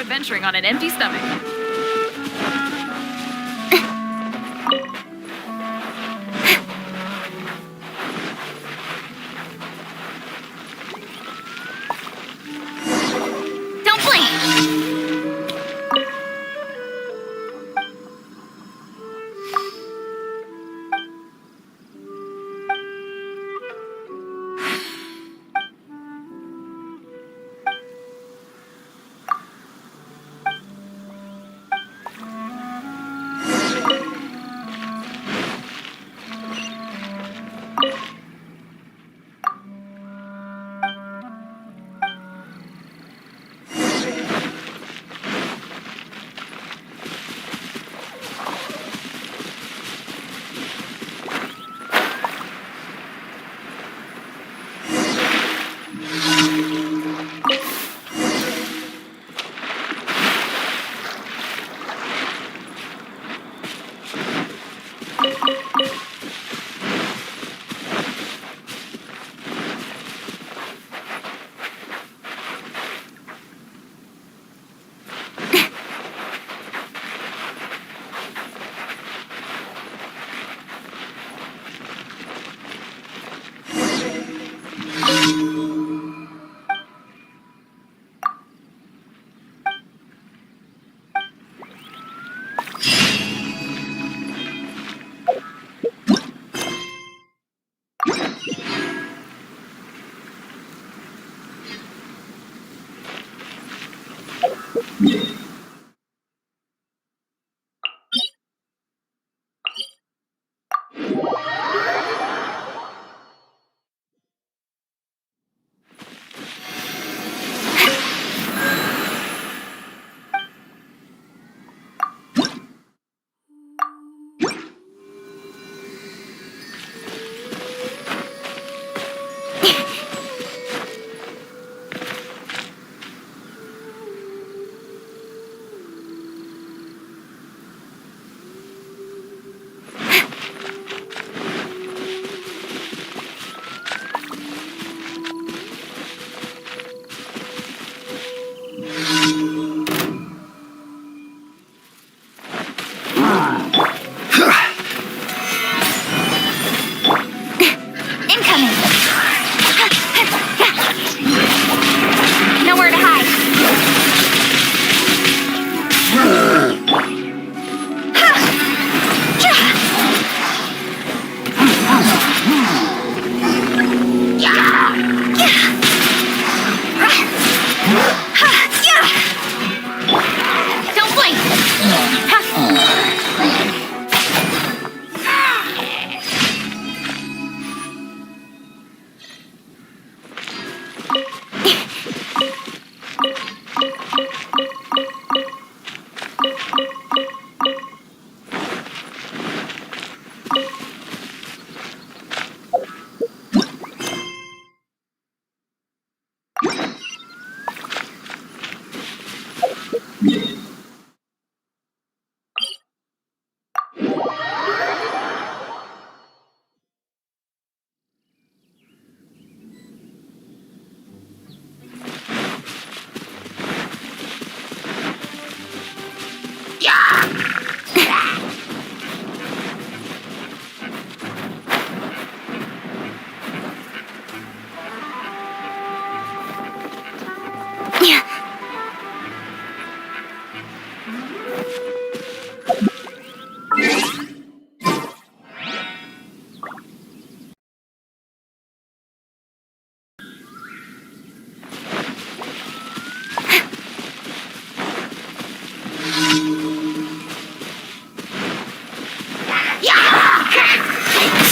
adventuring on an empty stomach. Don't blink!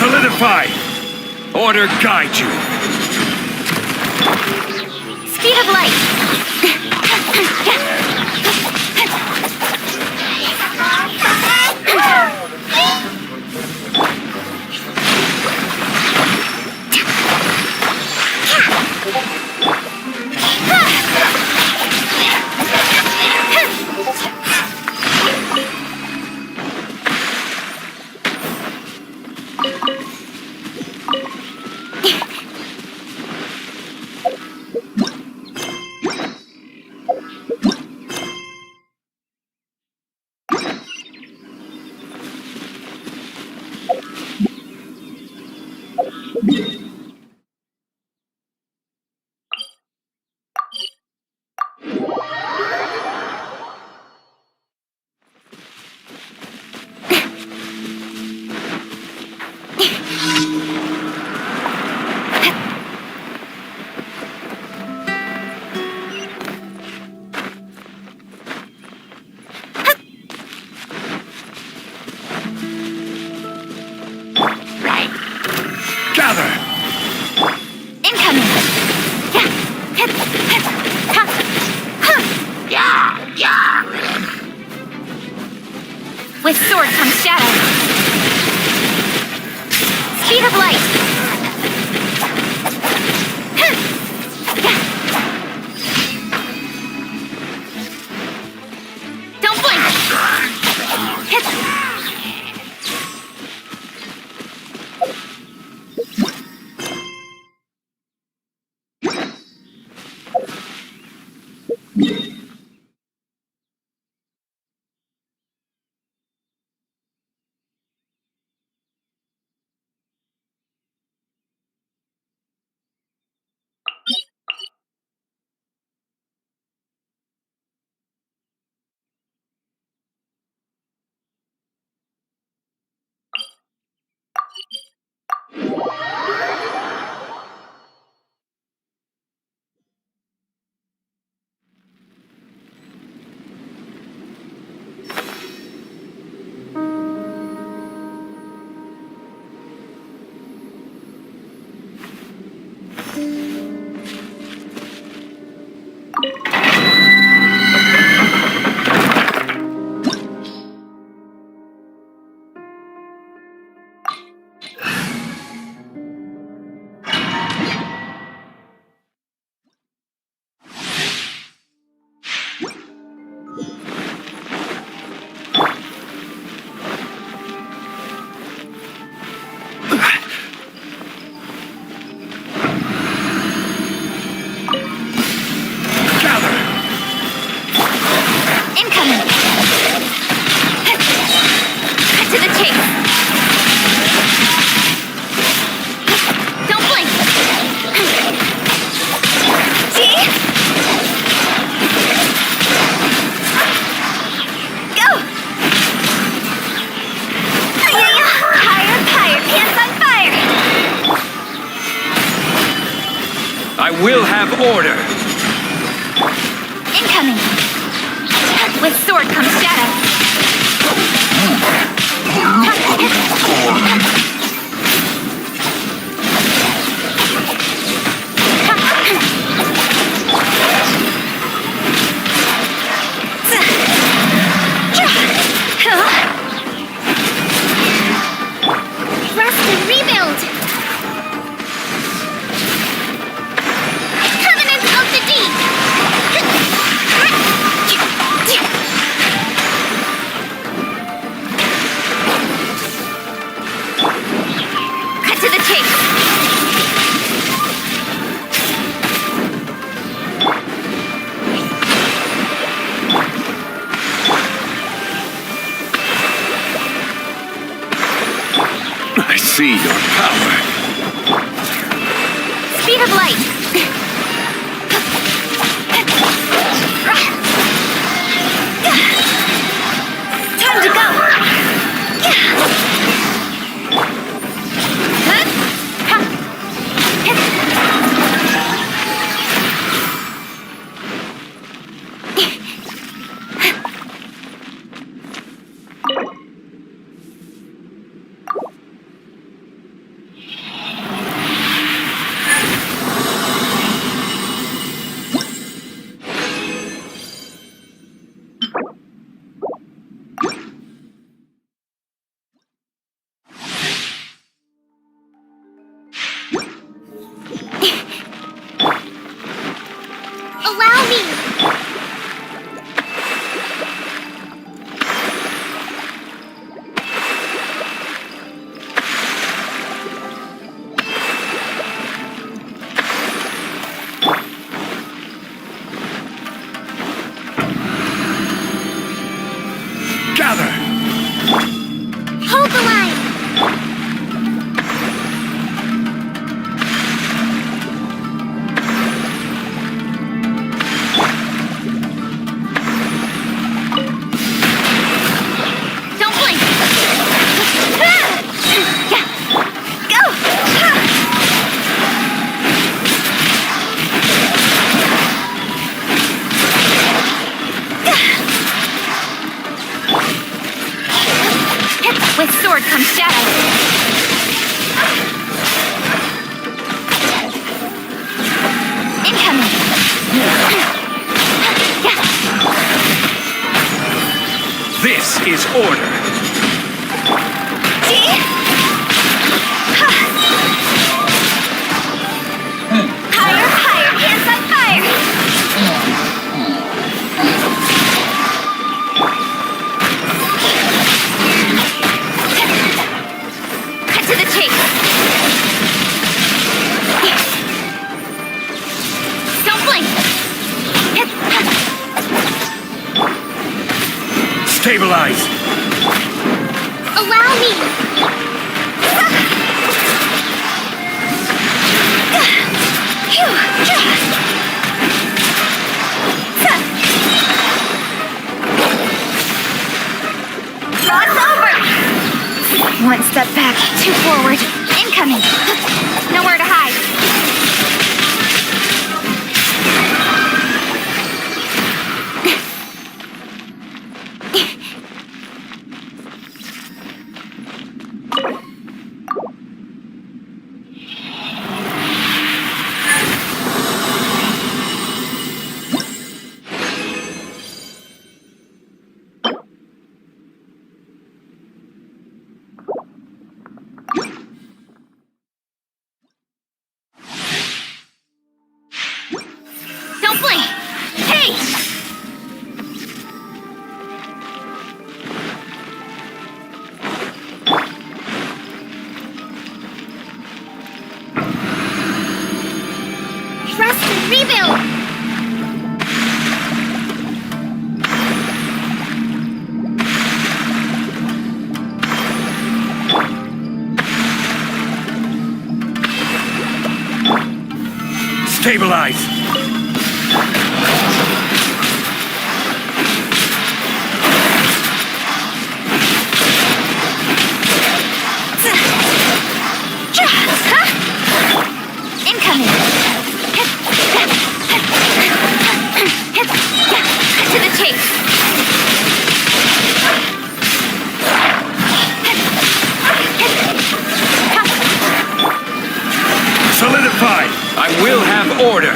Solidify! Order guide you! Speed of light! With sword comes shadow. Speed of light. Don't blink. I will have order. Incoming. With sword comes shadow. Rest and rebuild. Covenant of the Deep. Cut to the chase. I see your power. Speed of light. Time to go. Allow me. Gather. Hold the line. Don't blink. Go. With sword comes shadow. Incoming. This is order. Stabilize. Allow me. Cross over. One step back, two forward. Incoming. Nowhere to hide. Don't blink! Hey! Trust and rebuild! Stabilize. Incoming! To the chase! Solidify. I will have order.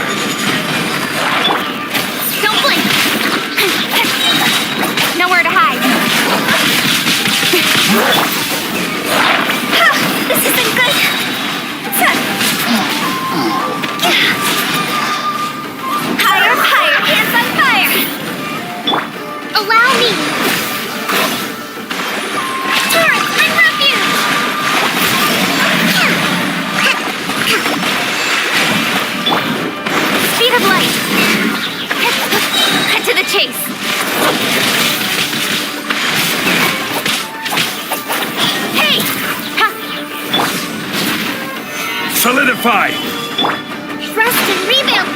Don't blink! Nowhere to hide. This isn't good. Higher, higher, hands on fire! Allow me! Turret, my refuge! Speed of light! Cut to the chase! Hey! Solidify. Trust and rebuild!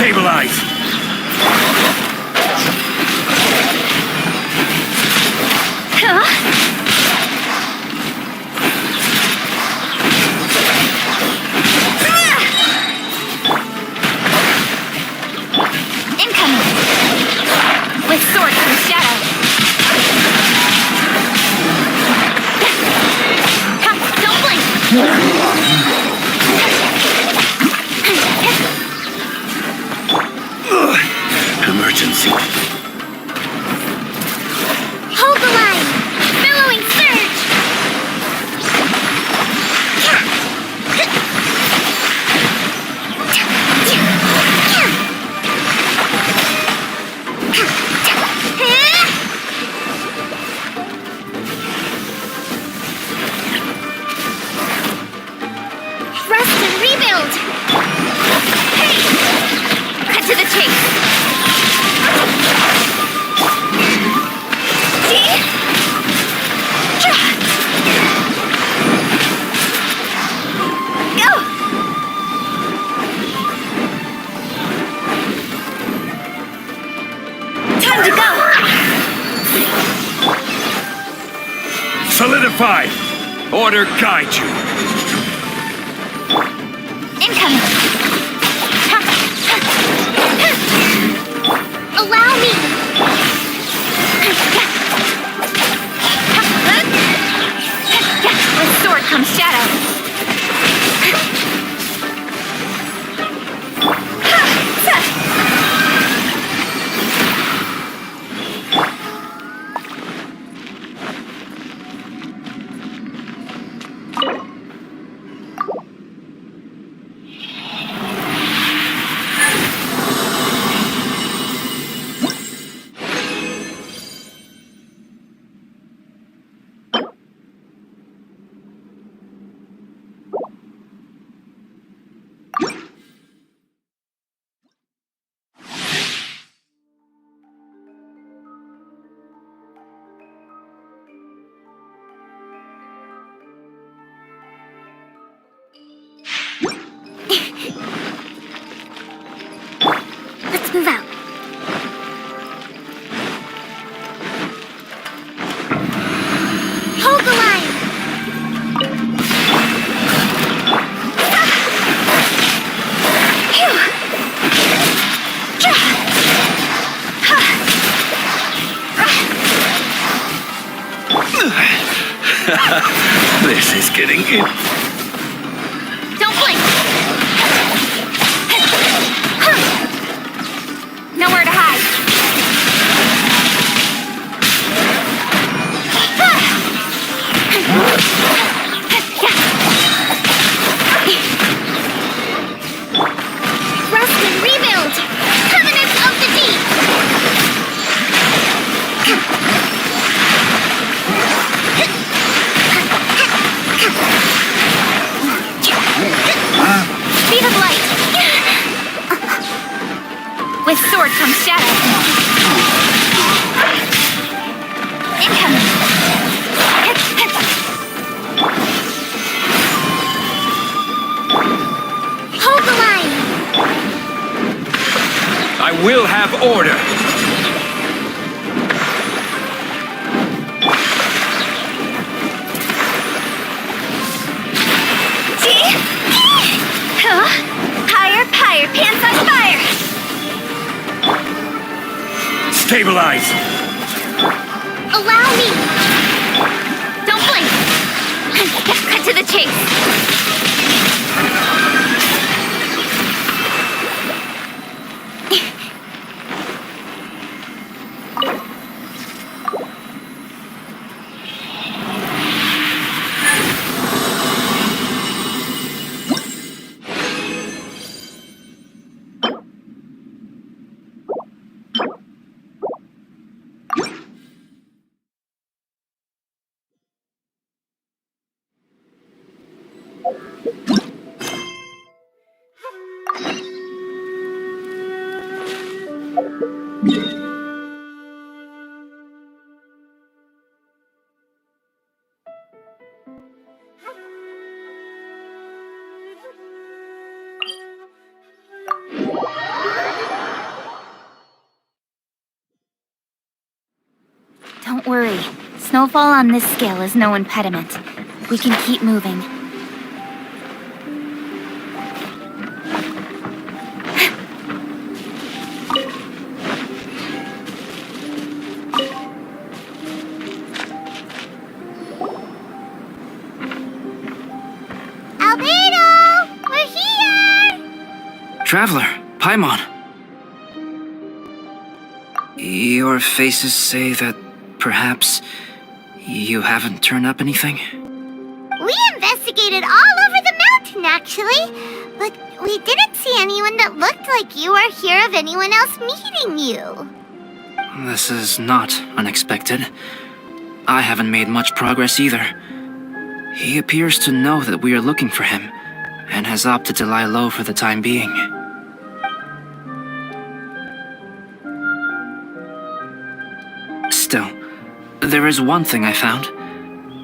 Stabilize. Incoming! With sword comes shadow. Don't blink! Emergency. Hold the line! Billowing surge! Rest and rebuild! Hey! Cut to the chase! See? Go! Time to go! Solidify. Order guide you. Incoming! Move out. Hold the line. This is getting in. Don't blink. Nowhere to hide. Rest and rebuild. Covenants of the deep. Speed of light. With sword comes shadow. Incoming. Hold the line. I will have order. Higher, pants on fire! Stabilize. Allow me! Don't blink! Cut to the chase! Don't worry. Snowfall on this scale is no impediment. We can keep moving. Albedo! We're here! Traveler, Paimon. Your faces say that perhaps you haven't turned up anything? We investigated all over the mountain, actually. But we didn't see anyone that looked like you or hear of anyone else meeting you. This is not unexpected. I haven't made much progress either. He appears to know that we are looking for him, and has opted to lie low for the time being. Still, there is one thing I found.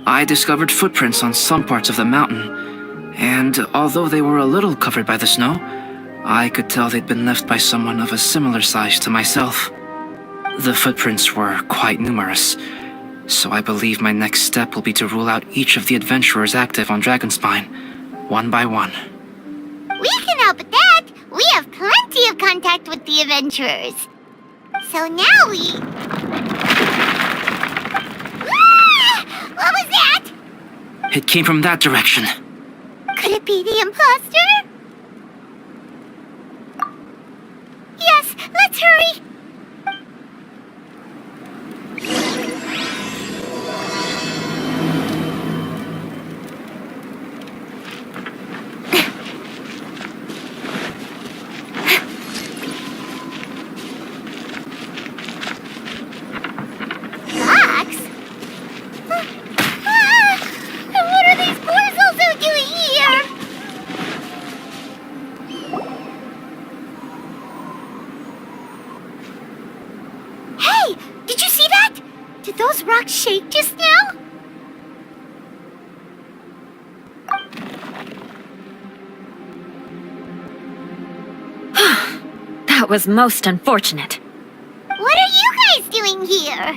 I discovered footprints on some parts of the mountain, and although they were a little covered by the snow, I could tell they'd been left by someone of a similar size to myself. The footprints were quite numerous, so I believe my next step will be to rule out each of the adventurers active on Dragonspine, one by one. We can help with that. We have plenty of contact with the adventurers. So now we... Ah! What was that? It came from that direction. Could it be the imposter? Yes, let's hurry. Fox? What are these boys also doing here? Hey, did you see that? Did those rocks shake just now? That was most unfortunate. What are you guys doing here?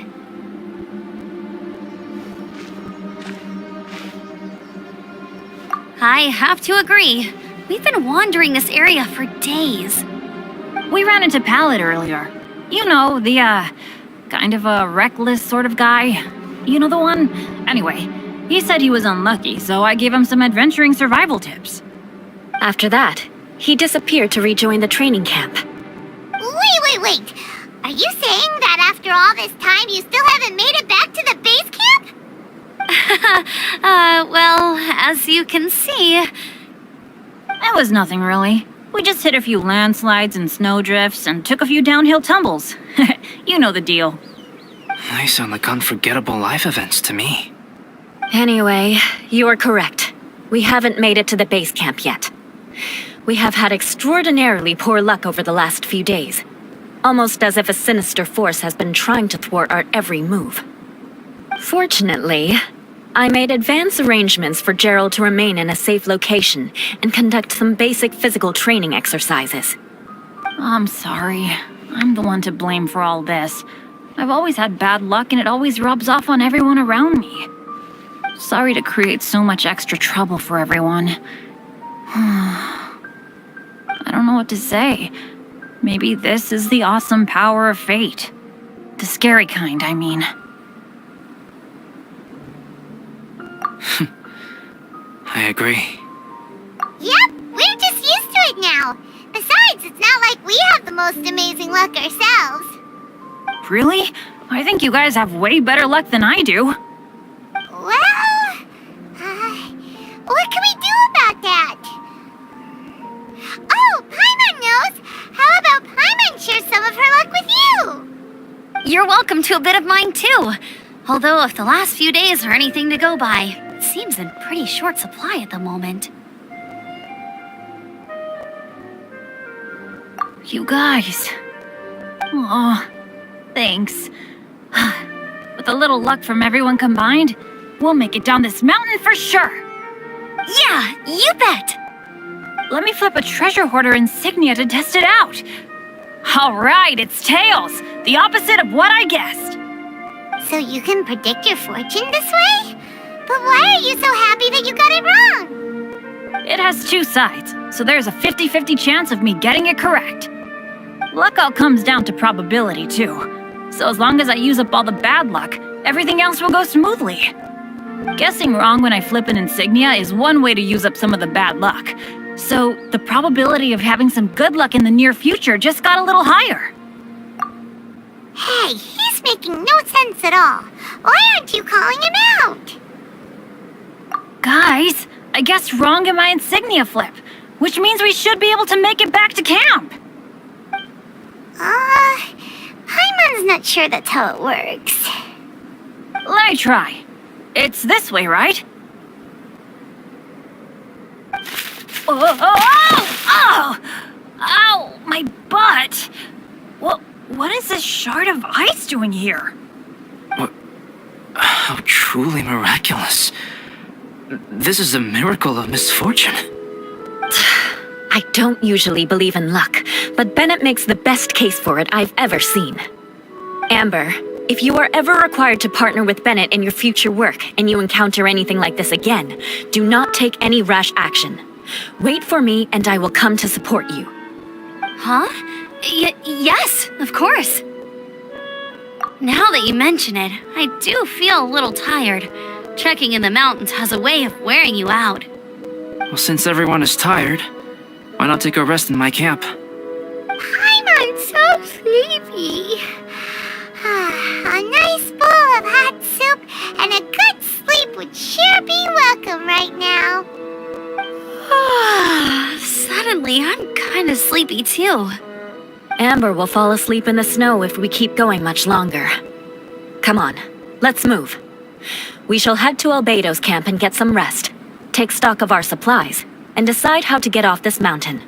I have to agree. We've been wandering this area for days. We ran into Pallet earlier. You know, the, kind of a reckless sort of guy. You know the one? Anyway, he said he was unlucky, so I gave him some adventuring survival tips. After that, he disappeared to rejoin the training camp. Wait. Are you saying that after all this time you still haven't made it back to the base camp? Well, as you can see... It was nothing really. We just hit a few landslides and snowdrifts and took a few downhill tumbles. You know the deal. They sound like unforgettable life events to me. Anyway, you are correct. We haven't made it to the base camp yet. We have had extraordinarily poor luck over the last few days. Almost as if a sinister force has been trying to thwart our every move. Fortunately, I made advance arrangements for Gerald to remain in a safe location and conduct some basic physical training exercises. I'm sorry. I'm the one to blame for all this. I've always had bad luck and it always rubs off on everyone around me. Sorry to create so much extra trouble for everyone. I don't know what to say. Maybe this is the awesome power of fate. The scary kind, I mean. I agree. Yep, we're just used to it now. Besides, it's not like we have the most amazing luck ourselves. Really? I think you guys have way better luck than I do. Well, what can we do about that? Oh, Paimon knows! How about Paimon share some of her luck with you? You're welcome to a bit of mine too. Although if the last few days are anything to go by, it seems in pretty short supply at the moment. You guys. Oh, thanks. With a little luck from everyone combined, we'll make it down this mountain for sure. Yeah, you bet! Let me flip a treasure hoarder insignia to test it out. All right, it's tails. The opposite of what I guessed. So you can predict your fortune this way? But why are you so happy that you got it wrong? It has two sides, so there's a 50-50 chance of me getting it correct. Luck all comes down to probability, too. So as long as I use up all the bad luck, everything else will go smoothly. Guessing wrong when I flip an insignia is one way to use up some of the bad luck. So the probability of having some good luck in the near future just got a little higher. Hey, he's making no sense at all. Why aren't you calling him out? Guys, I guessed wrong in my insignia flip, which means we should be able to make it back to camp. Paimon's not sure that's how it works. Let me try. It's this way, right? Oh! Ow! My butt! What is this shard of ice doing here? What? How truly miraculous. This is a miracle of misfortune. I don't usually believe in luck, but Bennett makes the best case for it I've ever seen. Amber, if you are ever required to partner with Bennett in your future work and you encounter anything like this again, do not take any rash action. Wait for me and I will come to support you. Huh? Yes, of course. Now that you mention it, I do feel a little tired. Trekking in the mountains has a way of wearing you out. Well, since everyone is tired, why not take a rest in my camp? Paimon's so sleepy. A nice bowl of hot soup and a good sleep would sure be welcome right now. Suddenly, I'm kind of sleepy too. Amber will fall asleep in the snow if we keep going much longer. Come on, let's move. We shall head to Albedo's camp and get some rest, take stock of our supplies, and decide how to get off this mountain.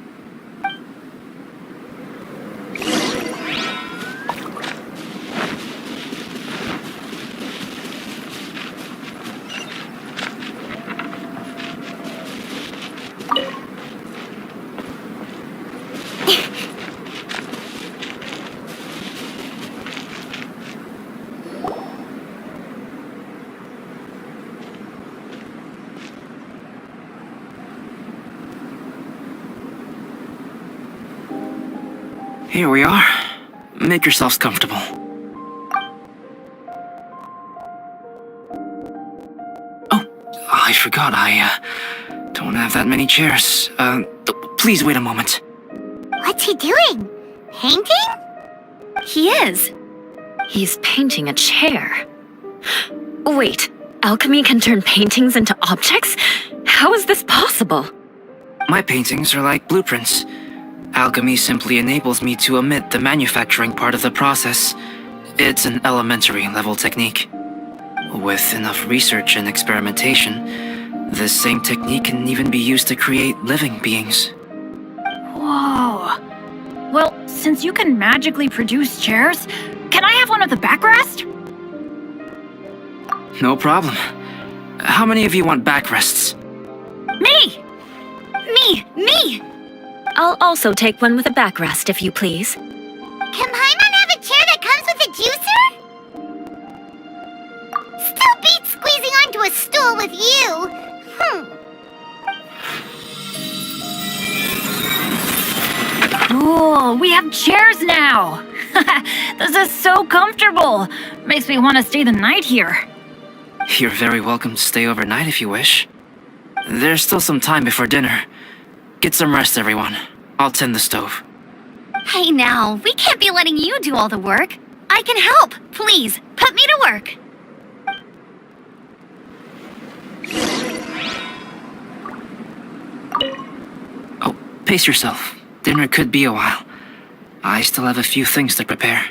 Here we are. Make yourselves comfortable. Oh, I forgot. I don't have that many chairs. Please wait a moment. What's he doing? Painting? He is. He's painting a chair. Wait, alchemy can turn paintings into objects? How is this possible? My paintings are like blueprints. Alchemy simply enables me to omit the manufacturing part of the process. It's an elementary level technique. With enough research and experimentation, this same technique can even be used to create living beings. Whoa. Well, since you can magically produce chairs, can I have one with a backrest? No problem. How many of you want backrests? Me! Me! I'll also take one with a backrest, if you please. Can Paimon have a chair that comes with a juicer? Still beats squeezing onto a stool with you. Cool, we have chairs now! This is so comfortable! Makes me want to stay the night here. You're very welcome to stay overnight if you wish. There's still some time before dinner. Get some rest, everyone. I'll tend the stove. Hey now, we can't be letting you do all the work. I can help. Please, put me to work. Oh, pace yourself. Dinner could be a while. I still have a few things to prepare.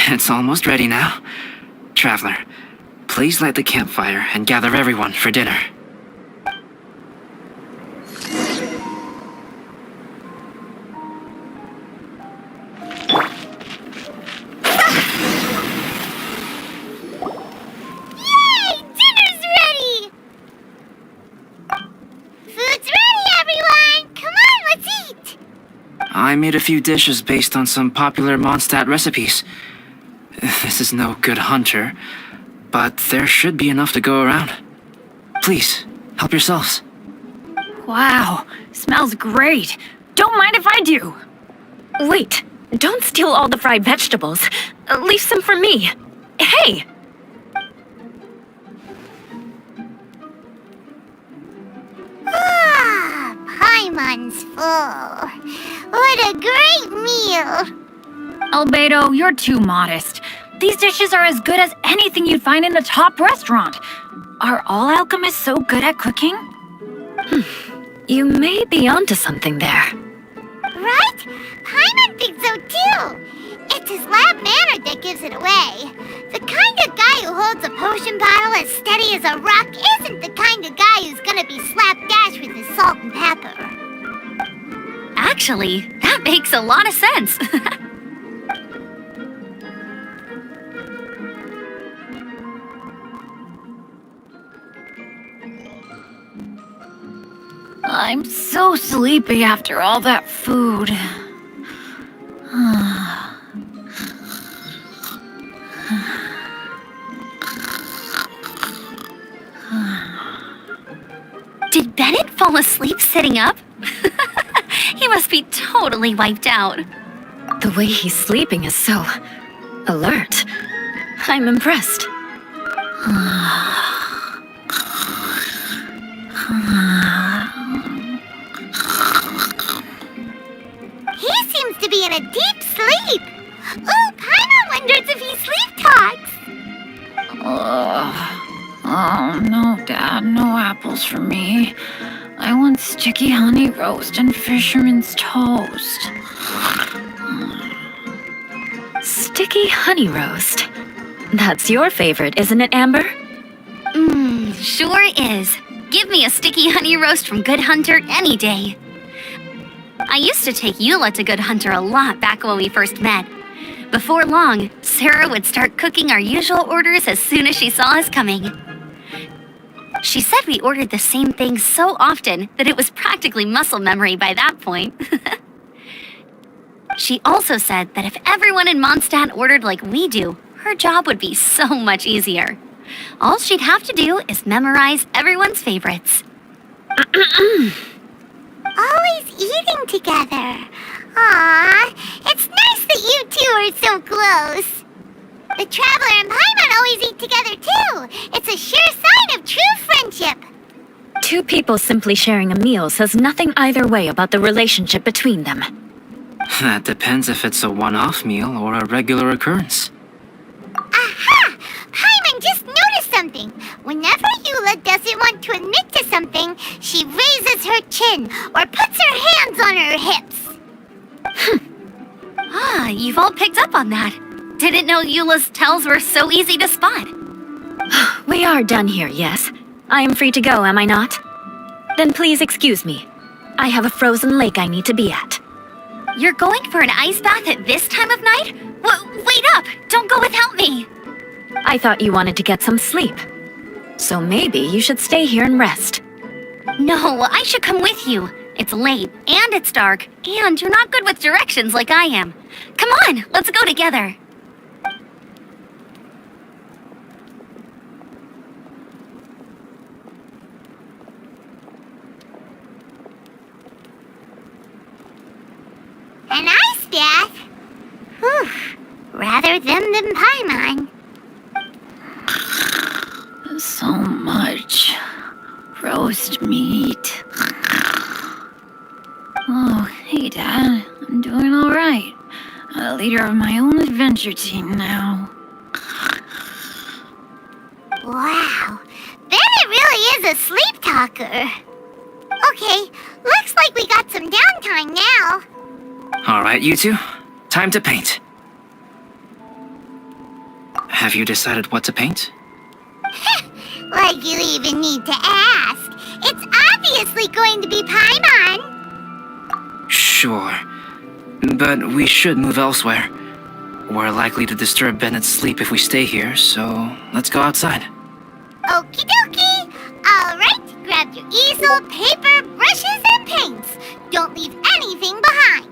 It's almost ready now. Traveler, please light the campfire and gather everyone for dinner. Yay! Dinner's ready! Food's ready, everyone! Come on, let's eat! I made a few dishes based on some popular Mondstadt recipes. This is no good hunter, but there should be enough to go around. Please, help yourselves. Wow, smells great. Don't mind if I do. Wait, don't steal all the fried vegetables. Leave some for me. Hey! Ah, Paimon's full. What a great meal! Albedo, you're too modest. These dishes are as good as anything you'd find in a top restaurant. Are all alchemists so good at cooking? You may be onto something there. Right? Paimon thinks so too. It's his lab manner that gives it away. The kind of guy who holds a potion bottle as steady as a rock isn't the kind of guy who's gonna be slapdash with his salt and pepper. Actually, that makes a lot of sense. I'm so sleepy after all that food. Did Bennett fall asleep sitting up? He must be totally wiped out. The way he's sleeping is so alert. I'm impressed. He seems to be in a deep sleep. Ooh, Paimon wonders if he sleep talks. Oh, no, Dad, no apples for me. I want sticky honey roast and fisherman's toast. Sticky honey roast. That's your favorite, isn't it, Amber? Sure is. Give me a sticky honey roast from Good Hunter any day. I used to take Eula to Good Hunter a lot back when we first met. Before long, Sarah would start cooking our usual orders as soon as she saw us coming. She said we ordered the same thing so often that it was practically muscle memory by that point. She also said that if everyone in Mondstadt ordered like we do, her job would be so much easier. All she'd have to do is memorize everyone's favorites. Always eating song together. Aww, it's nice that you two are so close. The Traveler and Paimon always eat together too. It's a sure sign of true friendship. Two people simply sharing a meal says nothing either way about the relationship between them. That depends if it's a one-off meal or a regular occurrence. Aha! Paimon just noticed something. Whenever Eula doesn't want to admit to something, she raises her chin or puts her hands on her hips. Ah, you've all picked up on that. Didn't know Eula's tells were so easy to spot. We are done here, yes? I am free to go, am I not? Then please excuse me. I have a frozen lake I need to be at. You're going for an ice bath at this time of night? Wait up! Don't go without me! I thought you wanted to get some sleep. So maybe you should stay here and rest. No, I should come with you. It's late, and it's dark, and you're not good with directions like I am. Come on, let's go together. An ice bath? Whew. Rather them than Paimon. So much roast meat. Oh, hey, Dad. I'm doing all right. A leader of my own adventure team now. Wow. Bennett really is a sleep talker. Okay, looks like we got some downtime now. All right, you two. Time to paint. Have you decided what to paint? Like you even need to ask. It's obviously going to be Paimon. Sure. But we should move elsewhere. We're likely to disturb Bennett's sleep if we stay here, so let's go outside. Okie dokie. All right, grab your easel, paper, brushes, and paints. Don't leave anything behind.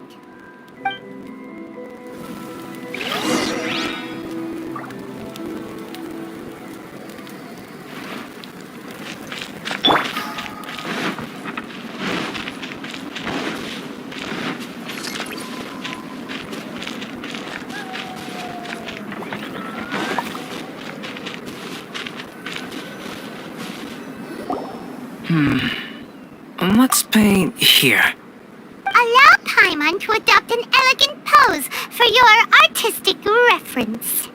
Let's paint here. Allow Paimon to adopt an elegant pose for your artistic reference.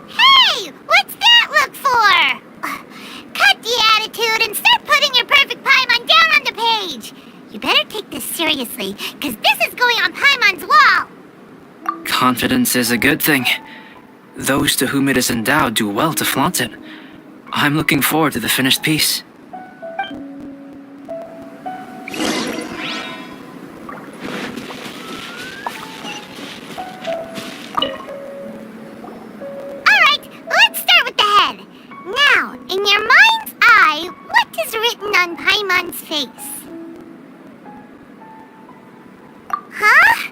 Hey, what's that look for? Cut the attitude and start putting your perfect Paimon down on the page. You better take this seriously, because this is going on Paimon's wall. Confidence is a good thing. Those to whom it is endowed do well to flaunt it. I'm looking forward to the finished piece. Alright, let's start with the head. Now, in your mind's eye, what is written on Paimon's face? Huh?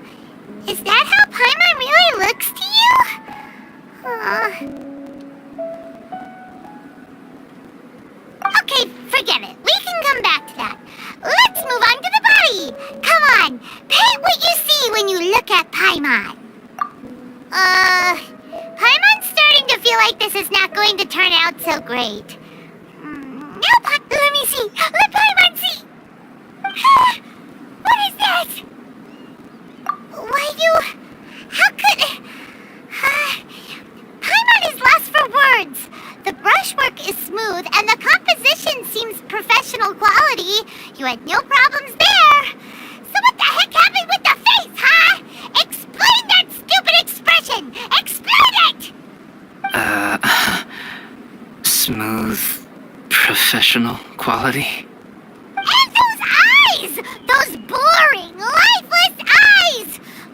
Is that how Paimon really looks to you? Okay, forget it. We can come back to that. Let's move on to the body. Come on, paint what you see when you look at Paimon. Paimon's starting to feel like this is not going to turn out so great. Let me see. Let Paimon see. What is that? How could... Paimon is lost for words. The brushwork is smooth and the composition seems professional quality. You had no problems there. So what the heck happened with the face, huh? Explain that stupid expression! Explain it! Smooth, professional quality. And those eyes! Those boring, lifeless eyes!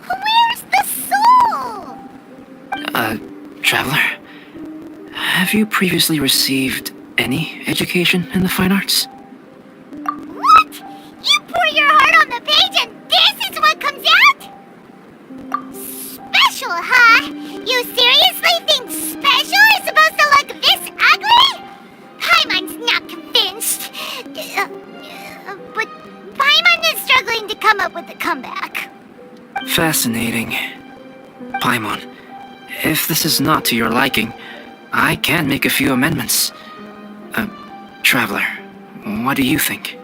Where's the soul? Traveler, have you previously received any education in the fine arts? What? You pour your heart on the page and this is what comes out? Special, huh? You seriously think special is supposed to look this ugly? Paimon's not convinced. But Paimon is struggling to come up with a comeback. Fascinating. Paimon, if this is not to your liking, I can make a few amendments. Traveler, what do you think?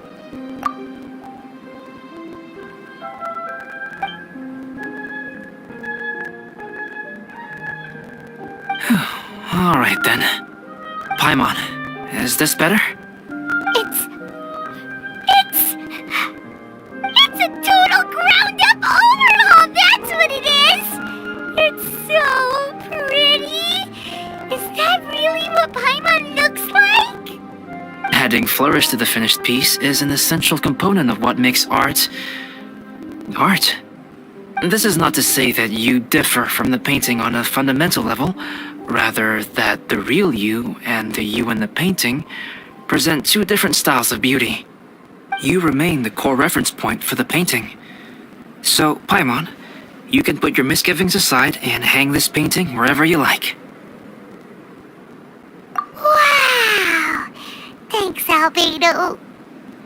Alright then. Paimon, is this better? It's a total ground-up overhaul, that's what it is! It's so pretty! Is that really what Paimon looks like? Adding flourish to the finished piece is an essential component of what makes art... art. This is not to say that you differ from the painting on a fundamental level, rather that the real you and the you in the painting present two different styles of beauty. You remain the core reference point for the painting. So, Paimon, you can put your misgivings aside and hang this painting wherever you like. Wow! Thanks, Albedo.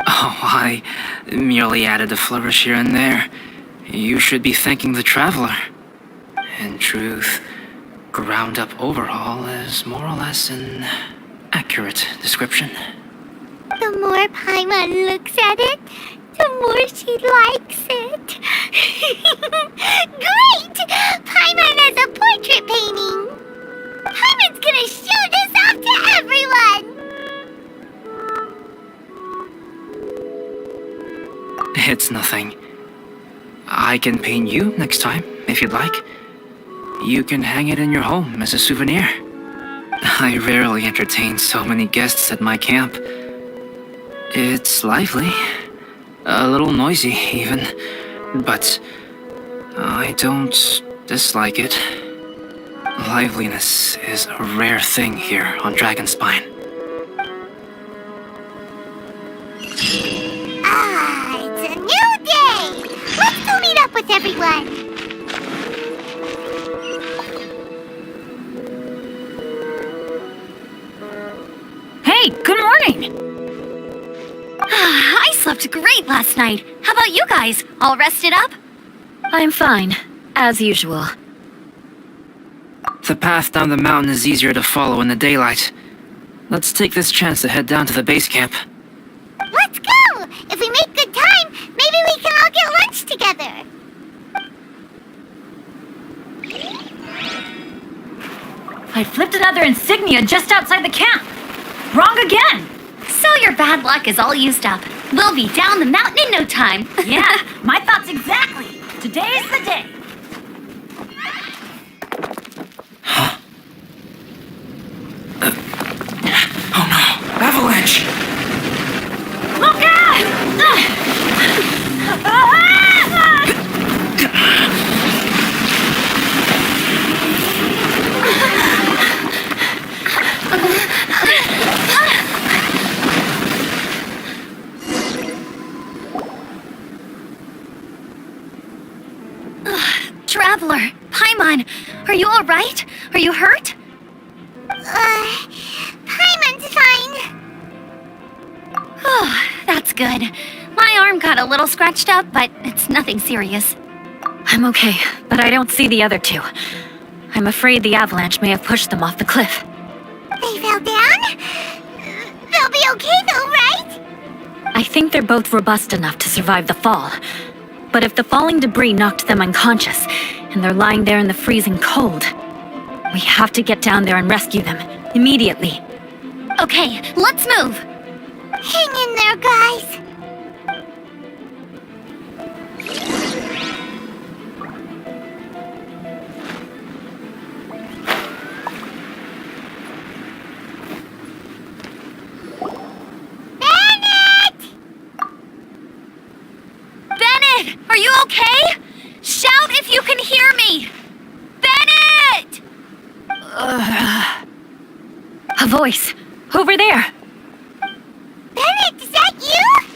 Oh, I merely added a flourish here and there. You should be thanking the traveler. In truth, ground-up overhaul is more or less an accurate description. The more Paimon looks at it, the more she likes it. Great! Paimon has a portrait painting. Paimon's gonna show this off to everyone. It's nothing. I can paint you next time, if you'd like. You can hang it in your home as a souvenir. I rarely entertain so many guests at my camp. It's lively. A little noisy, even. But I don't dislike it. Liveliness is a rare thing here on Dragonspine. It's a new day. Let's go meet up with everyone. Hey, good morning! I slept great last night. How about you guys? All rested up? I'm fine, as usual. The path down the mountain is easier to follow in the daylight. Let's take this chance to head down to the base camp. Let's go. If we make good time, maybe we can all get lunch together. I flipped another insignia just outside the camp. Wrong again! So your bad luck is all used up. We'll be down the mountain in no time. Yeah, my thoughts exactly. Today's the day. Oh no! Avalanche! Look out! Traveler, Paimon, are you all right? Are you hurt? Paimon's fine. Oh, that's good. My arm got a little scratched up, but it's nothing serious. I'm okay, but I don't see the other two. I'm afraid the avalanche may have pushed them off the cliff. They fell down? They'll be okay though, right? I think they're both robust enough to survive the fall. But if the falling debris knocked them unconscious, and they're lying there in the freezing cold, we have to get down there and rescue them, immediately. Okay, let's move. Hang in there, guys. Bennett, are you okay? Shout if you can hear me! Bennett! A voice! Over there! Bennett, is that you?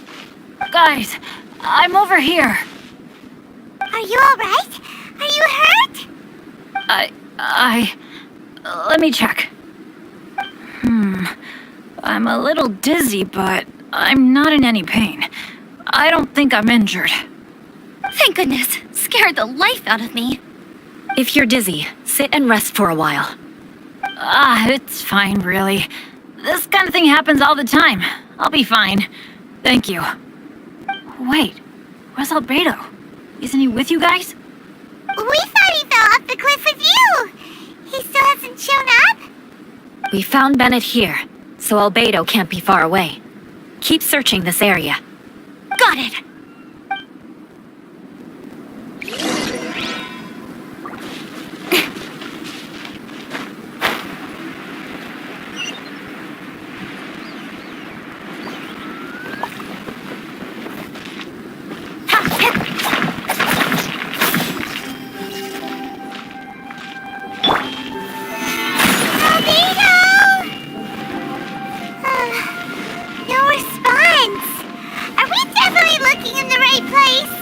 Guys, I'm over here. Are you alright? Are you hurt? Let me check. I'm a little dizzy, but I'm not in any pain. I don't think I'm injured. Thank goodness. Scared the life out of me. If you're dizzy, sit and rest for a while. It's fine, really. This kind of thing happens all the time. I'll be fine. Thank you. Wait, where's Albedo? Isn't he with you guys? We thought he fell off the cliff with you. He still hasn't shown up? We found Bennett here, so Albedo can't be far away. Keep searching this area. Got it. No response. Are we definitely looking in the right place?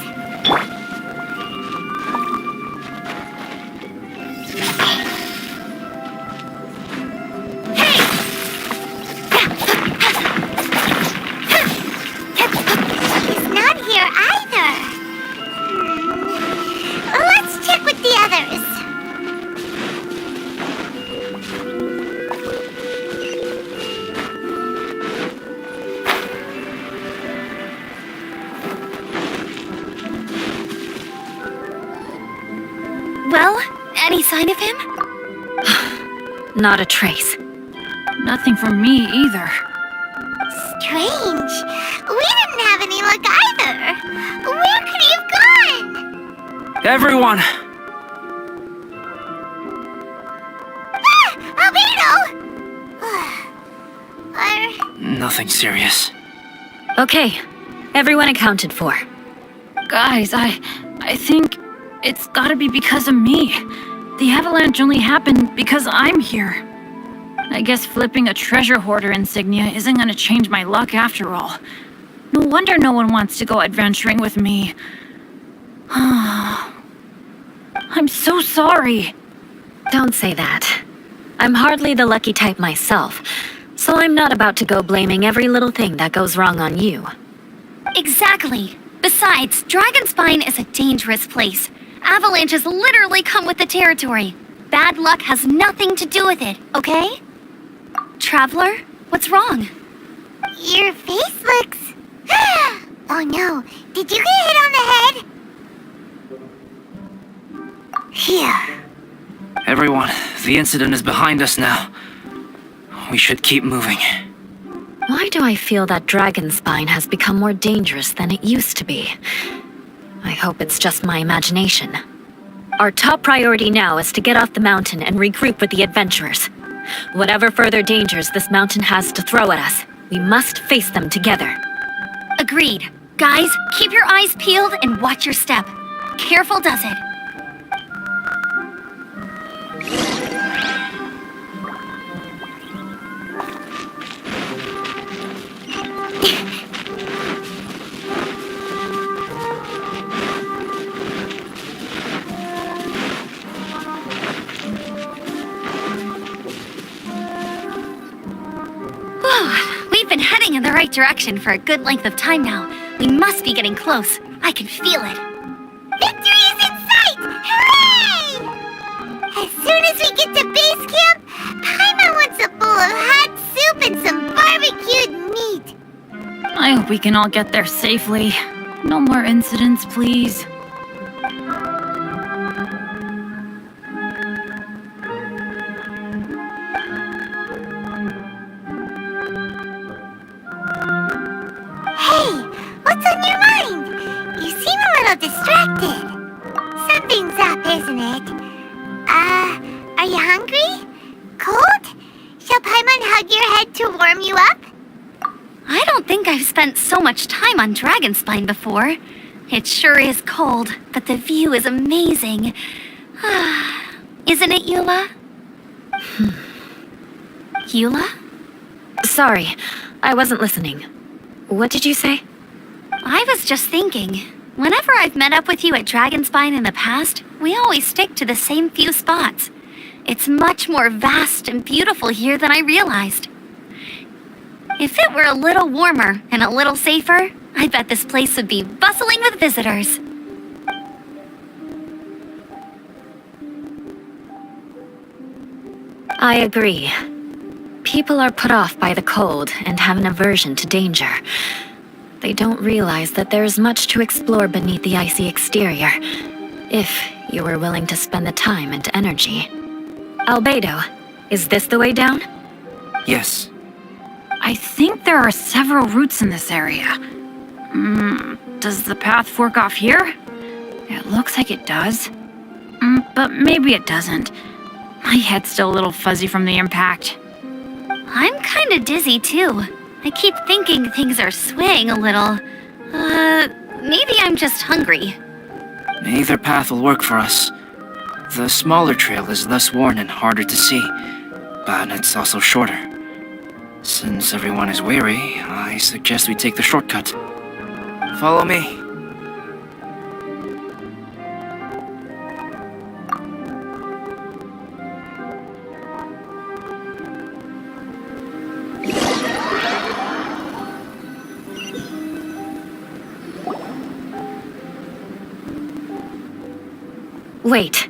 He's not here either. Let's check with the others. Well, any sign of him? Not a trace. Nothing from me either. Strange. We didn't have any luck either. Where could he have gone? Everyone! Albedo! Nothing serious. Okay, everyone accounted for. Guys, I think it's gotta be because of me. The avalanche only happened because I'm here. I guess flipping a treasure hoarder insignia isn't gonna change my luck after all. No wonder no one wants to go adventuring with me. I'm so sorry. Don't say that. I'm hardly the lucky type myself, so I'm not about to go blaming every little thing that goes wrong on you. Exactly. Besides, Dragonspine is a dangerous place. Avalanches literally come with the territory. Bad luck has nothing to do with it, okay? Traveler, what's wrong? Your face looks... Oh no, did you get hit on the head? Here. Everyone, the incident is behind us now. We should keep moving. Why do I feel that Dragonspine has become more dangerous than it used to be? I hope it's just my imagination. Our top priority now is to get off the mountain and regroup with the adventurers. Whatever further dangers this mountain has to throw at us, we must face them together. Agreed. Guys, keep your eyes peeled and watch your step. Careful does it. We've been heading in the right direction for a good length of time now. We must be getting close. I can feel it. Victory is in sight! Hooray! As soon as we get to base camp, Paimon wants a bowl of hot soup and some barbecued meat. I hope we can all get there safely. No more incidents, please. Hey, what's on your mind? You seem a little distracted. Something's up, isn't it? Are you hungry? Cold? Shall Paimon hug your head to warm you up? I don't think I've spent so much time on Dragonspine before. It sure is cold, but the view is amazing. Isn't it, Eula? Eula? Sorry, I wasn't listening. What did you say? I was just thinking. Whenever I've met up with you at Dragonspine in the past, we always stick to the same few spots. It's much more vast and beautiful here than I realized. If it were a little warmer and a little safer, I bet this place would be bustling with visitors. I agree. People are put off by the cold and have an aversion to danger. They don't realize that there is much to explore beneath the icy exterior, if you were willing to spend the time and energy. Albedo, is this the way down? Yes. I think there are several routes in this area. Does the path fork off here? It looks like it does. But maybe it doesn't. My head's still a little fuzzy from the impact. I'm kinda dizzy too. I keep thinking things are swaying a little. Maybe I'm just hungry. Either path will work for us. The smaller trail is less worn and harder to see, but it's also shorter. Since everyone is weary, I suggest we take the shortcut. Follow me. Wait.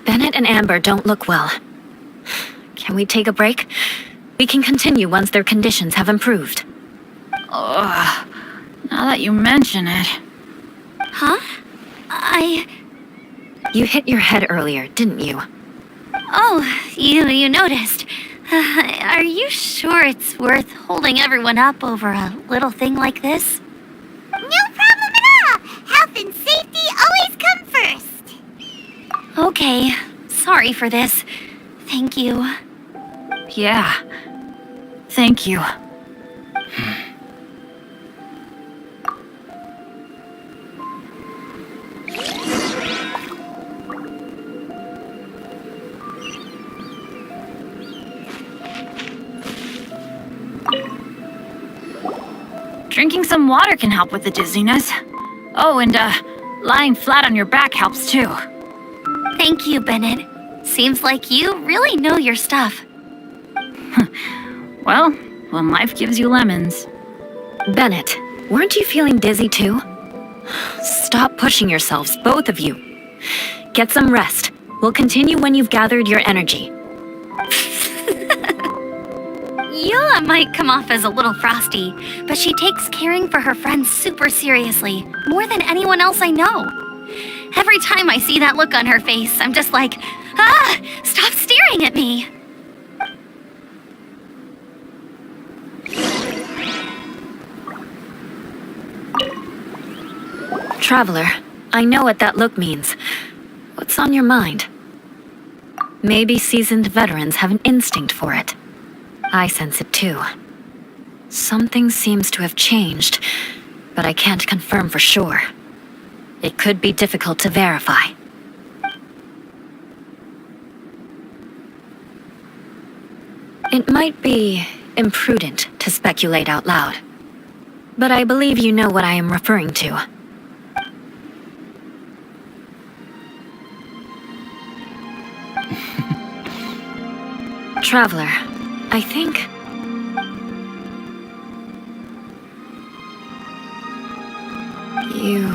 Bennett and Amber don't look well. Can we take a break? We can continue once their conditions have improved. Ugh. Now that you mention it. Huh? You hit your head earlier, didn't you? Oh, you noticed. Are you sure it's worth holding everyone up over a little thing like this? No problem at all. Health and safety always come first. Okay, sorry for this. Thank you. Yeah. Thank you. Drinking some water can help with the dizziness. Oh, and lying flat on your back helps too. Thank you, Bennett. Seems like you really know your stuff. Well, when life gives you lemons. Bennett, weren't you feeling dizzy too? Stop pushing yourselves, both of you. Get some rest. We'll continue when you've gathered your energy. Yula might come off as a little frosty, but she takes caring for her friends super seriously, more than anyone else I know. Every time I see that look on her face, I'm just like, stop staring at me! Traveler, I know what that look means. What's on your mind? Maybe seasoned veterans have an instinct for it. I sense it too. Something seems to have changed, but I can't confirm for sure. It could be difficult to verify. It might be imprudent to speculate out loud, but I believe you know what I am referring to. Traveler, I think... you...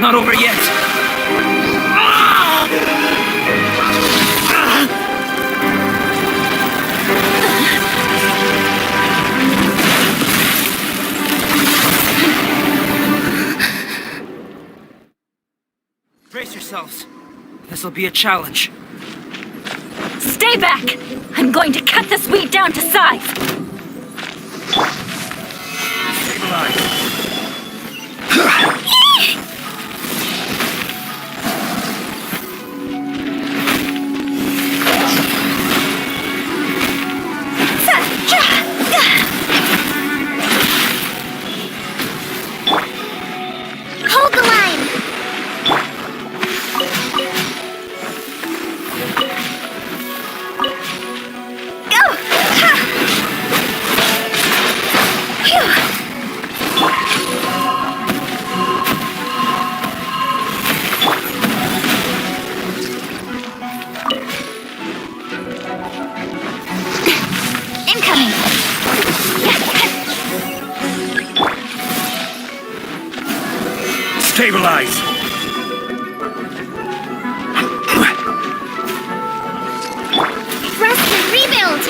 not over yet! Brace yourselves. This'll be a challenge. Stay back! I'm going to cut this weed down to size! Stabilize. Hold the line. Go! Ha! Phew! Incoming! Stabilize. Rest and rebuild!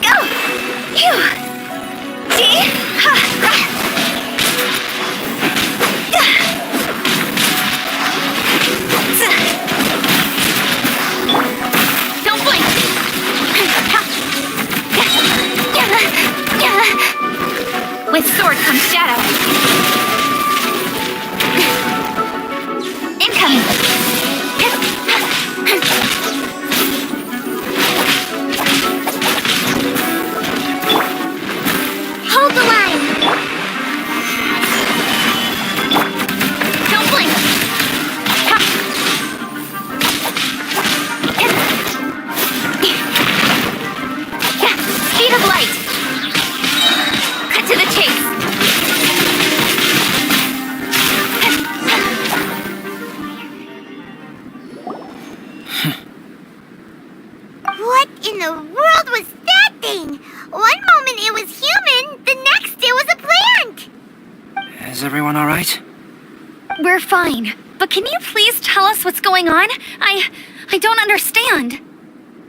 Go! Phew! See? Ha! Don't blink! With sword comes shadow. Incoming. Hold the line. Don't blink. Speed of light. Cut to the chase. What in the world was that thing? One moment it was human, the next it was a plant. Is everyone alright? We're fine. But can you please tell us what's going on? I don't understand.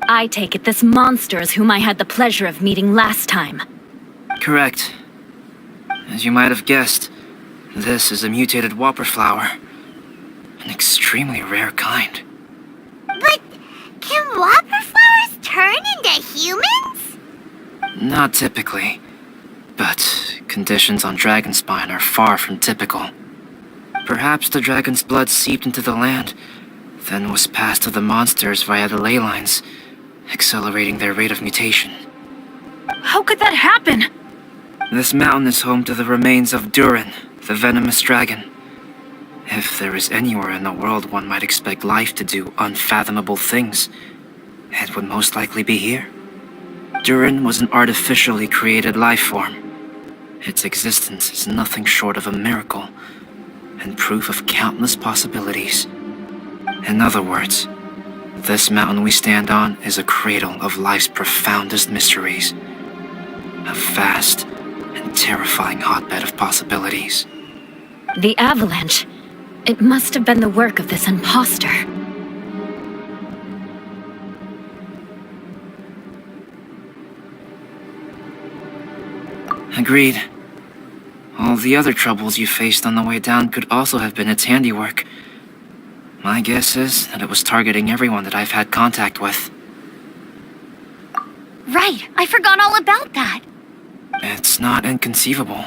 I take it this monster is whom I had the pleasure of meeting last time. Correct. As you might have guessed, this is a mutated whopper flower. An extremely rare kind. But can whopper flowers turn into humans? Not typically, but conditions on Dragonspine are far from typical. Perhaps the dragon's blood seeped into the land, then was passed to the monsters via the ley lines, accelerating their rate of mutation. How could that happen? This mountain is home to the remains of Durin, the venomous dragon. If there is anywhere in the world one might expect life to do unfathomable things, it would most likely be here. Durin was an artificially created life form. Its existence is nothing short of a miracle, and proof of countless possibilities. In other words, this mountain we stand on is a cradle of life's profoundest mysteries. A vast and terrifying hotbed of possibilities. The avalanche. It must have been the work of this imposter. Agreed. All the other troubles you faced on the way down could also have been its handiwork. My guess is that it was targeting everyone that I've had contact with. Right, I forgot all about that. It's not inconceivable.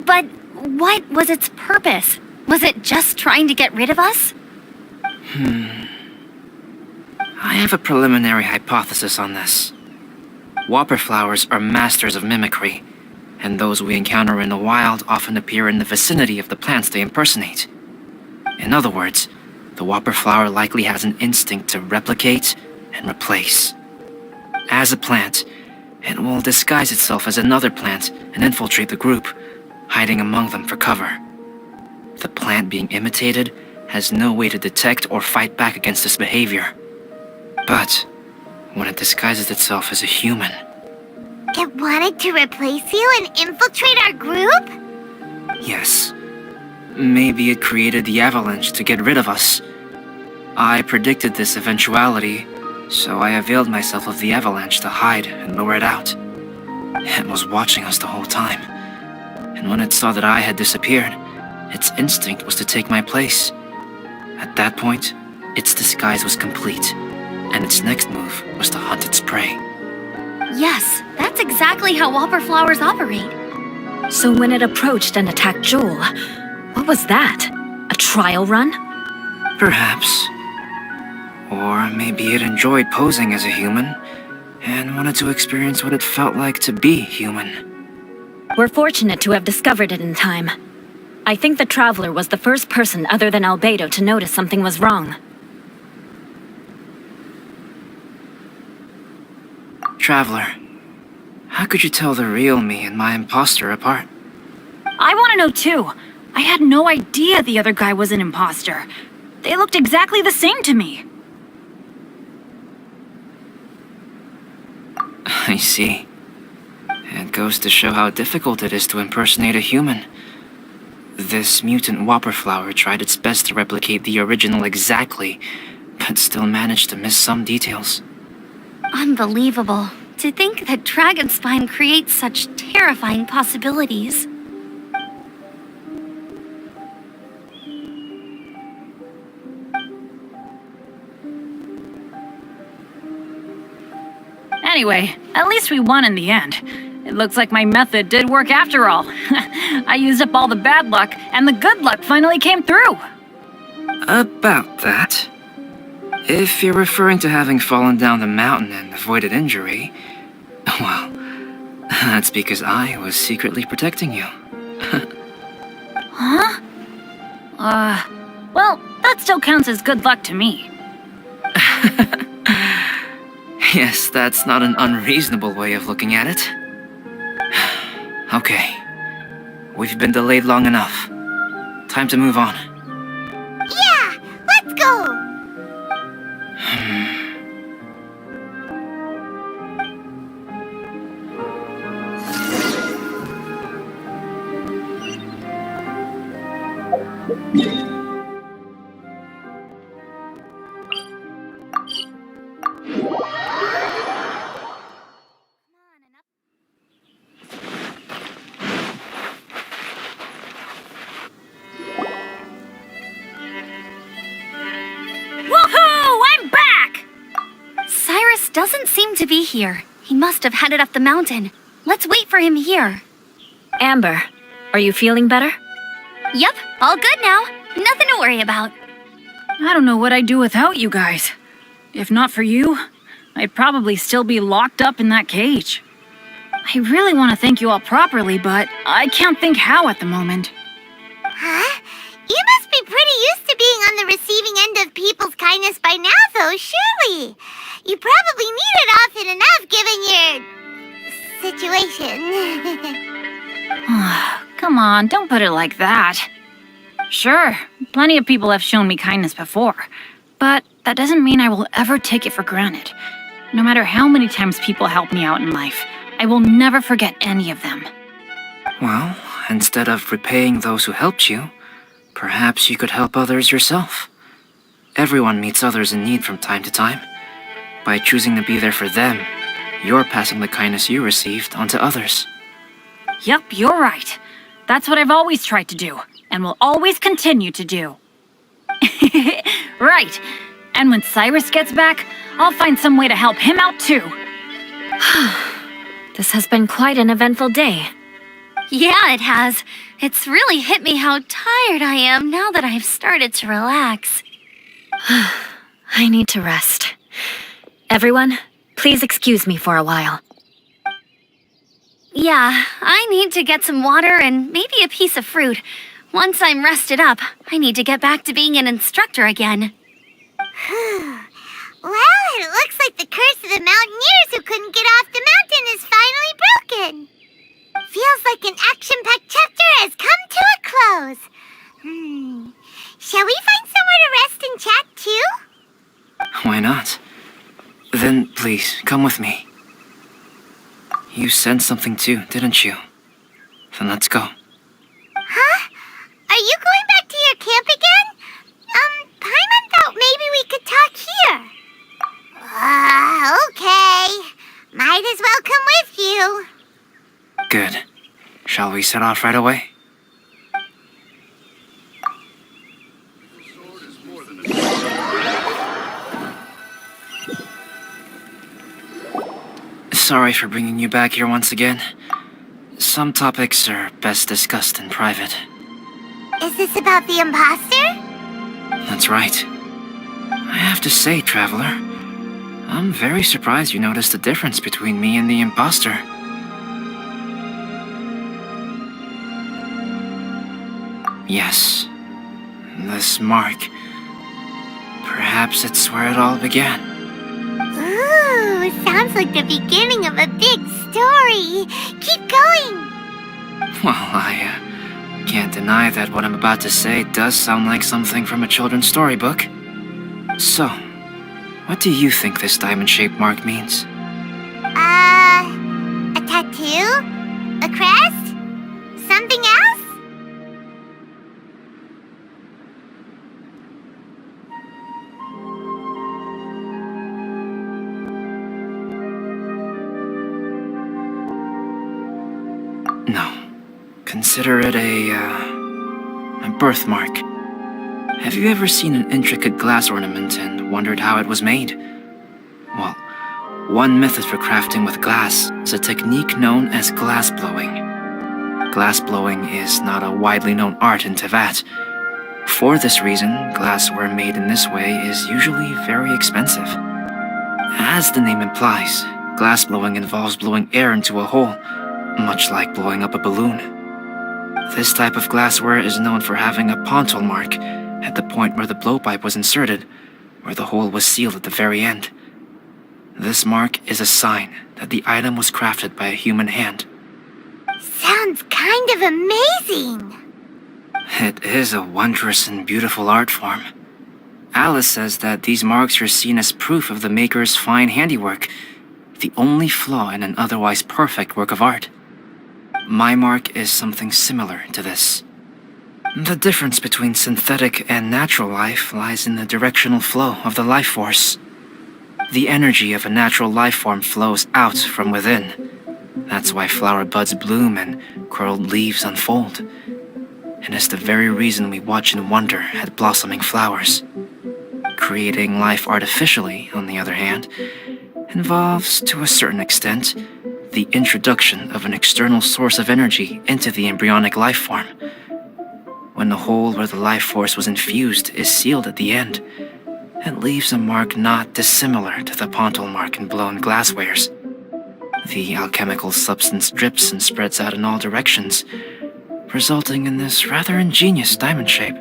But what was its purpose? Was it just trying to get rid of us? I have a preliminary hypothesis on this. Whopper flowers are masters of mimicry, and those we encounter in the wild often appear in the vicinity of the plants they impersonate. In other words, the whopper flower likely has an instinct to replicate and replace. As a plant, it will disguise itself as another plant and infiltrate the group, hiding among them for cover. The plant being imitated has no way to detect or fight back against this behavior. But when it disguises itself as a human. It wanted to replace you and infiltrate our group? Yes. Maybe it created the avalanche to get rid of us. I predicted this eventuality, so I availed myself of the avalanche to hide and lure it out. It was watching us the whole time, and when it saw that I had disappeared, its instinct was to take my place. At that point, its disguise was complete, and its next move was to hunt its prey. Yes, that's exactly how whopper flowers operate. So when it approached and attacked Joel, what was that? A trial run? Perhaps. Or maybe it enjoyed posing as a human, and wanted to experience what it felt like to be human. We're fortunate to have discovered it in time. I think the Traveler was the first person other than Albedo to notice something was wrong. Traveler, how could you tell the real me and my imposter apart? I want to know too. I had no idea the other guy was an imposter. They looked exactly the same to me. I see. It goes to show how difficult it is to impersonate a human. This mutant whopper flower tried its best to replicate the original exactly, but still managed to miss some details. Unbelievable. To think that Dragonspine creates such terrifying possibilities. Anyway, at least we won in the end. It looks like my method did work after all. I used up all the bad luck, and the good luck finally came through. About that. If you're referring to having fallen down the mountain and avoided injury, well, that's because I was secretly protecting you. Huh? Well, that still counts as good luck to me. Yes, that's not an unreasonable way of looking at it. Okay. We've been delayed long enough. Time to move on. Yeah, let's go! Woohoo! I'm back! Cyrus doesn't seem to be here. He must have headed up the mountain. Let's wait for him here. Amber, are you feeling better? Yep, all good now. Nothing to worry about. I don't know what I'd do without you guys. If not for you, I'd probably still be locked up in that cage. I really want to thank you all properly, but I can't think how at the moment. Huh? You must be pretty used to being on the receiving end of people's kindness by now, though, surely. You probably need it often enough given your situation. Come on, don't put it like that. Sure, plenty of people have shown me kindness before, but that doesn't mean I will ever take it for granted. No matter how many times people help me out in life, I will never forget any of them. Well, instead of repaying those who helped you, perhaps you could help others yourself. Everyone meets others in need from time to time. By choosing to be there for them, you're passing the kindness you received on to others. Yep, you're right. That's what I've always tried to do, and will always continue to do. Right. And when Cyrus gets back, I'll find some way to help him out too. This has been quite an eventful day. Yeah, it has. It's really hit me how tired I am now that I've started to relax. I need to rest. Everyone, please excuse me for a while. Yeah, I need to get some water and maybe a piece of fruit. Once I'm rested up, I need to get back to being an instructor again. Well, it looks like the curse of the mountaineers who couldn't get off the mountain is finally broken. Feels like an action-packed chapter has come to a close. Shall we find somewhere to rest and chat too? Why not? Then please, come with me. You sensed something too, didn't you? Then let's go. Huh? Are you going back to your camp again? Paimon thought maybe we could talk here. Okay. Might as well come with you. Good. Shall we set off right away? Sorry for bringing you back here once again. Some topics are best discussed in private. Is this about the imposter? That's right. I have to say, Traveler, I'm very surprised you noticed the difference between me and the imposter. Yes, this mark. Perhaps it's where it all began. Ooh, sounds like the beginning of a big story. Keep going. Well, I can't deny that what I'm about to say does sound like something from a children's storybook. So, what do you think this diamond-shaped mark means? A tattoo? A crest? Something else? No. Consider it a birthmark. Have you ever seen an intricate glass ornament and wondered how it was made? Well, one method for crafting with glass is a technique known as glass blowing. Glass blowing is not a widely known art in Teyvat. For this reason, glassware made in this way is usually very expensive. As the name implies, glass blowing involves blowing air into a hole, much like blowing up a balloon. This type of glassware is known for having a pontal mark at the point where the blowpipe was inserted, where the hole was sealed at the very end. This mark is a sign that the item was crafted by a human hand. Sounds kind of amazing. It is a wondrous and beautiful art form. Alice says that these marks are seen as proof of the maker's fine handiwork, the only flaw in an otherwise perfect work of art. My mark is something similar to this. The difference between synthetic and natural life lies in the directional flow of the life force. The energy of a natural life form flows out from within. That's why flower buds bloom and curled leaves unfold. And it's the very reason we watch and wonder at blossoming flowers. Creating life artificially, on the other hand, involves, to a certain extent, the introduction of an external source of energy into the embryonic life form. When the hole where the life force was infused is sealed at the end, it leaves a mark not dissimilar to the pontal mark in blown glasswares. The alchemical substance drips and spreads out in all directions, resulting in this rather ingenious diamond shape.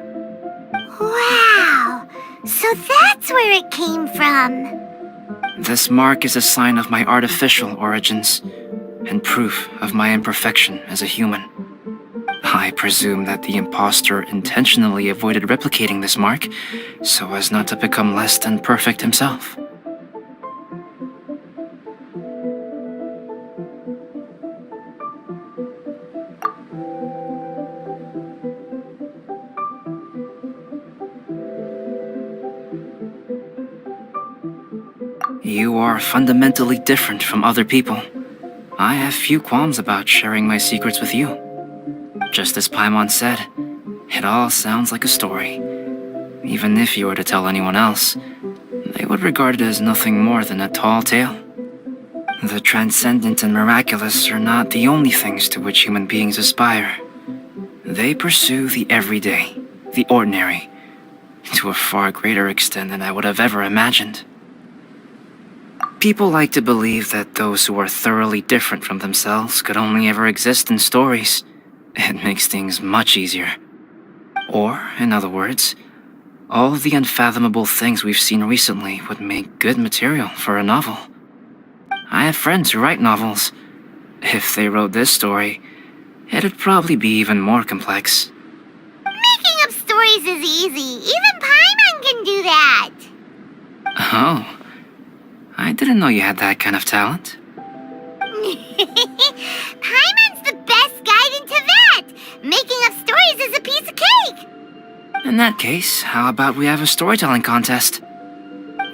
Wow! So that's where it came from. This mark is a sign of my artificial origins, and proof of my imperfection as a human. I presume that the imposter intentionally avoided replicating this mark, so as not to become less than perfect himself. You are fundamentally different from other people. I have few qualms about sharing my secrets with you. Just as Paimon said, it all sounds like a story. Even if you were to tell anyone else, they would regard it as nothing more than a tall tale. The transcendent and miraculous are not the only things to which human beings aspire. They pursue the everyday, the ordinary, to a far greater extent than I would have ever imagined. People like to believe that those who are thoroughly different from themselves could only ever exist in stories. It makes things much easier. Or, in other words, all of the unfathomable things we've seen recently would make good material for a novel. I have friends who write novels. If they wrote this story, it'd probably be even more complex. Making up stories is easy. Even Paimon can do that. Oh. I I didn't know you had that kind of talent. Paimon's the best guide in Tibet! Making up stories is a piece of cake! In that case, how about we have a storytelling contest?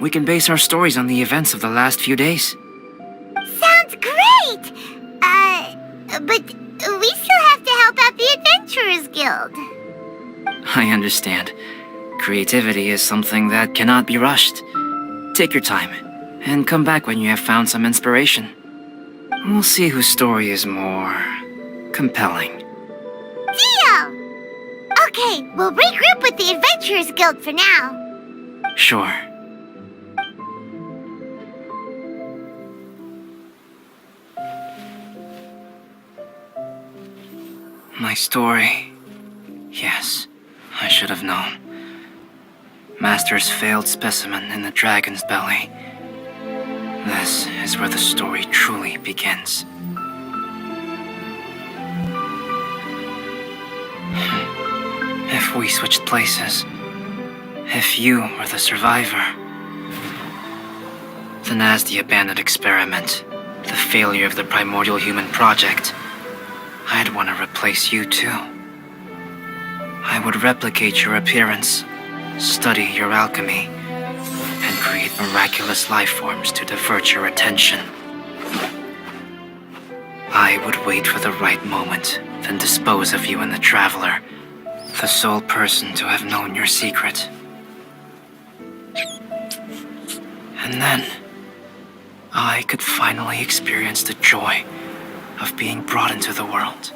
We can base our stories on the events of the last few days. Sounds great! But we still have to help out the Adventurers Guild. I understand. Creativity is something that cannot be rushed. Take your time, and come back when you have found some inspiration. We'll see whose story is more compelling. Deal! Okay, we'll regroup with the Adventurers Guild for now. Sure. My story. Yes, I should have known. Master's failed specimen in the dragon's belly. This is where the story truly begins. If we switched places, if you were the survivor, then as the abandoned experiment, the failure of the primordial human project, I'd want to replace you too. I would replicate your appearance, study your alchemy, and create miraculous life forms to divert your attention. I would wait for the right moment, then dispose of you and the Traveler, the sole person to have known your secret. And then, I could finally experience the joy of being brought into the world.